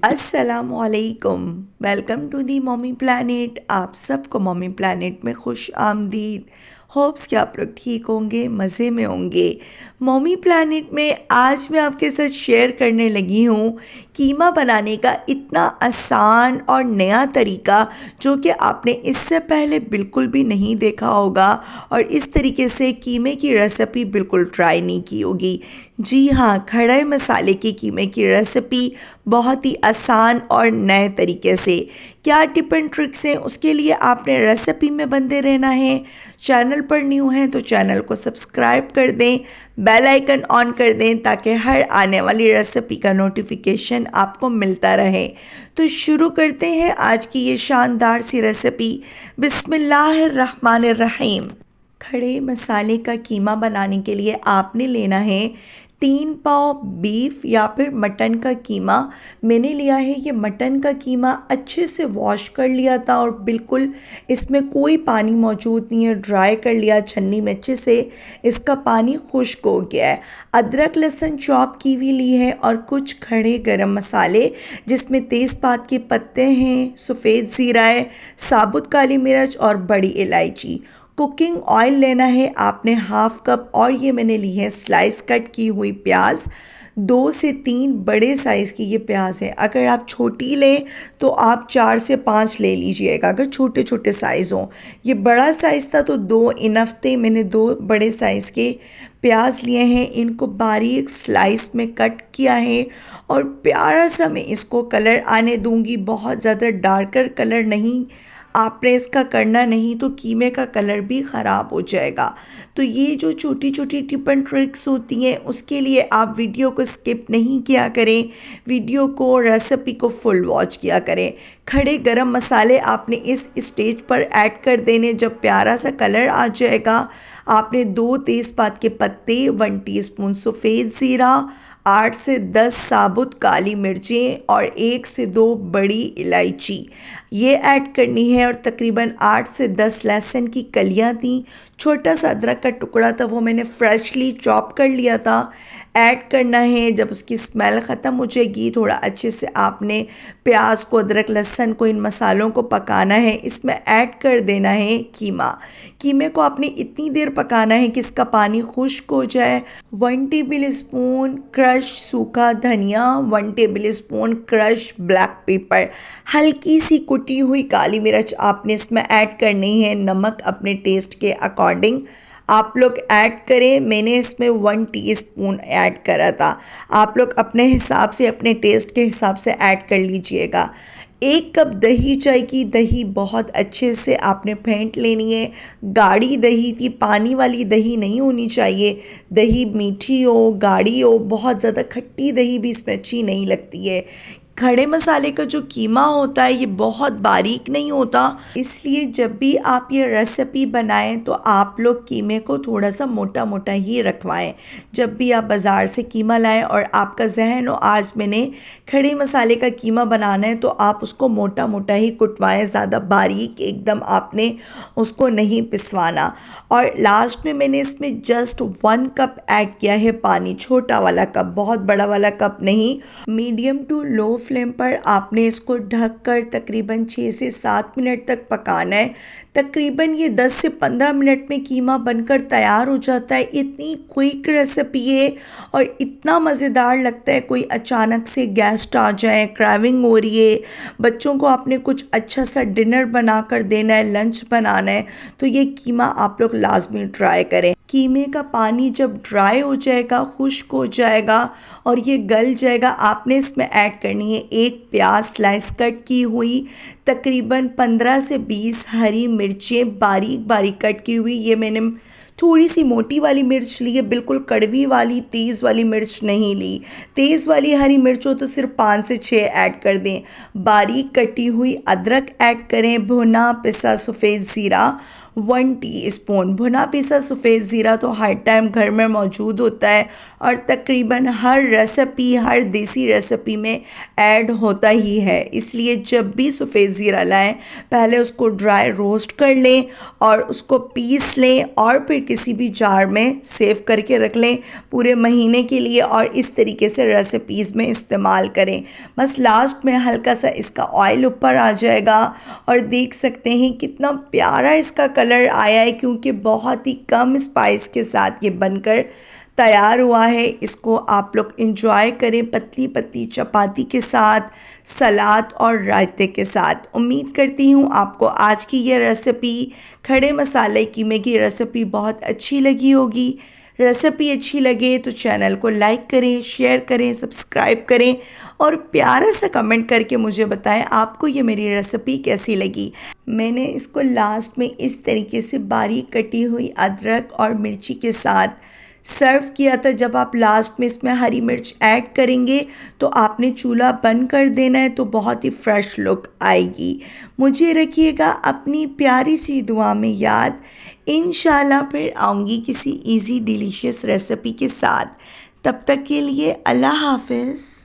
अस्सलामुअलैकुम। Welcome to the Mommy Planet. आप सबको मॉमी प्लानट में खुश आमदीद। होप्स कि आप लोग ठीक होंगे, मज़े में होंगे। मॉमी प्लानट में आज मैं आपके साथ शेयर करने लगी हूँ कीमा बनाने का इतना आसान और नया तरीका जो कि आपने इससे पहले बिल्कुल भी नहीं देखा होगा और इस तरीके से कीमे की रेसिपी बिल्कुल ट्राई नहीं की होगी। जी हाँ, खड़े मसाले की कीमे की रेसिपी बहुत ही आसान और नए तरीके से। क्या टिप एंड ट्रिक्स हैं उसके लिए आपने रेसिपी में बंदे रहना है। चैनल पर न्यू हैं तो चैनल को सब्सक्राइब कर दें, बेल आइकन ऑन कर दें ताकि हर आने वाली रेसिपी का नोटिफिकेशन आपको मिलता रहे। तो शुरू करते हैं आज की ये शानदार सी रेसिपी। बिस्मिल्लाहिर्रहमानिर्रहीम। खड़े मसाले का कीमा बनाने के लिए आपने लेना है 3 पाव बीफ या फिर मटन का कीमा। मैंने लिया है ये मटन का कीमा, अच्छे से वॉश कर लिया था और बिल्कुल इसमें कोई पानी मौजूद नहीं है। ड्राई कर लिया छन्नी में अच्छे से, इसका पानी खुश्क हो गया है। अदरक लहसुन चॉप की हुई ली है और कुछ खड़े गरम मसाले जिसमें तेज़पात के पत्ते हैं, सफ़ेद ज़ीरा है, साबुत काली मिर्च और बड़ी इलायची। कुकिंग ऑयल लेना है आपने हाफ कप और ये मैंने ली है स्लाइस कट की हुई प्याज। 2 से 3 बड़े साइज़ की ये प्याज है। अगर आप छोटी लें तो आप 4 से 5 ले लीजिएगा अगर छोटे छोटे साइज़ हों। ये बड़ा साइज़ था तो 2 इनफ थे। मैंने 2 बड़े साइज़ के प्याज लिए हैं, इनको बारीक स्लाइस में कट किया है और प्यारा सा मैं इसको कलर आने दूंगी। बहुत ज़्यादा डार्कर कलर नहीं आपने इसका करना, नहीं तो कीमे का कलर भी ख़राब हो जाएगा। तो ये जो छोटी छोटी टिप एंड ट्रिक्स होती हैं उसके लिए आप वीडियो को स्किप नहीं किया करें, वीडियो को रेसिपी को फुल वॉच किया करें। खड़े गरम मसाले आपने इस स्टेज पर ऐड कर देने। जब प्यारा सा कलर आ जाएगा आपने 2 तेज़पात के पत्ते, 1 टीस्पून सफ़ेद ज़ीरा, 8 से 10 साबुत काली मिर्चें और 1 से 2 बड़ी इलायची ये ऐड करनी है और तकरीबन 8 से 10 लहसुन की कलियां थी। छोटा सा अदरक का टुकड़ा था वो मैंने फ्रेशली चॉप कर लिया था, ऐड करना है। जब उसकी स्मेल ख़त्म हो जाएगी थोड़ा अच्छे से आपने प्याज को, अदरक लहसुन को, इन मसालों को पकाना है। इसमें ऐड कर देना है कीमा। कीमे को आपने इतनी देर पकाना है कि इसका पानी खुश्क हो जाए। 1 टेबल स्पून क्रश सूखा धनिया, 1 table spoon crush black pepper, हल्की सी कुटी हुई काली मिर्च आपने इसमें ऐड करनी है। नमक अपने टेस्ट के अकॉर्डिंग आप लोग ऐड करें। मैंने इसमें 1 टीस्पून ऐड करा था, आप लोग अपने हिसाब से, अपने टेस्ट के हिसाब से ऐड कर लीजिएगा। 1 कप दही चाहिए। दही बहुत अच्छे से आपने फेंट लेनी है। गाढ़ी दही थी, पानी वाली दही नहीं होनी चाहिए। दही मीठी हो, गाढ़ी हो, बहुत ज़्यादा खट्टी दही भी इसमें अच्छी नहीं लगती है। खड़े मसाले का जो कीमा होता है ये बहुत बारीक नहीं होता, इसलिए जब भी आप ये रेसिपी बनाएं तो आप लोग कीमे को थोड़ा सा मोटा मोटा ही रखवाएं। जब भी आप बाज़ार से कीमा लाएं और आपका जहन हो आज मैंने खड़े मसाले का कीमा बनाना है तो आप उसको मोटा मोटा ही कुटवाएं, ज़्यादा बारीक एकदम आपने उसको नहीं पिसवाना। और लास्ट में मैंने इसमें जस्ट 1 कप ऐड किया है पानी, छोटा वाला कप, बहुत बड़ा वाला कप नहीं। मीडियम टू लो फ्लेम पर आपने इसको ढककर तकरीबन 6 से 7 मिनट तक पकाना है। तकरीबन ये 10 से 15 मिनट में कीमा बनकर तैयार हो जाता है। इतनी क्विक रेसिपी है और इतना मज़ेदार लगता है। कोई अचानक से गेस्ट आ जाए, क्राविंग हो रही है, बच्चों को आपने कुछ अच्छा सा डिनर बना कर देना है, लंच बनाना है, तो ये कीमा आप लोग लाजमी ट्राई करें। कीमे का पानी जब ड्राई हो जाएगा, खुश्क हो जाएगा और ये गल जाएगा, आपने इसमें ऐड करनी है 1 प्याज स्लाइस कट की हुई, तकरीबन 15 से 20 हरी मिर्चें बारीक बारीक कट की हुई। ये मैंने थोड़ी सी मोटी वाली मिर्च ली है, बिल्कुल कड़वी वाली तेज़ वाली मिर्च नहीं ली। तेज़ वाली हरी मिर्च हो तो सिर्फ 5 से 6 ऐड कर दें। बारीक कटी हुई अदरक ऐड करें, भुना पिसा सफ़ेद ज़ीरा, 1 टीस्पून भुना पिसा सफ़ेद ज़ीरा तो हर टाइम घर में मौजूद होता है और तकरीबन हर रेसिपी, हर देसी रेसिपी में ऐड होता ही है। इसलिए जब भी सफ़ेद ज़ीरा लाएं, पहले उसको ड्राई रोस्ट कर लें और उसको पीस लें और फिर किसी भी जार में सेव करके रख लें पूरे महीने के लिए, और इस तरीके से रेसिपीज़ में इस्तेमाल करें। बस लास्ट में हल्का सा इसका ऑयल ऊपर आ जाएगा और देख सकते हैं कितना प्यारा इसका कलर आया है, क्योंकि बहुत ही कम स्पाइस के साथ ये बनकर तैयार हुआ है। इसको आप लोग इंजॉय करें पतली पतली चपाती के साथ, सलाद और रायते के साथ। उम्मीद करती हूँ आपको आज की ये रेसिपी, खड़े मसाले कीमे की रेसिपी बहुत अच्छी लगी होगी। रेसिपी अच्छी लगे तो चैनल को लाइक करें, शेयर करें, सब्सक्राइब करें और प्यारा सा कमेंट करके मुझे बताएं आपको ये मेरी रेसिपी कैसी लगी। मैंने इसको लास्ट में इस तरीके से बारीक कटी हुई अदरक और मिर्ची के साथ सर्व किया था। जब आप लास्ट में इसमें हरी मिर्च ऐड करेंगे तो आपने चूल्हा बंद कर देना है, तो बहुत ही फ्रेश लुक आएगी। मुझे रखिएगा अपनी प्यारी सी दुआ में याद। इंशाल्लाह फिर आऊँगी किसी इजी डिलीशियस रेसिपी के साथ। तब तक के लिए अल्लाह हाफ़िज़।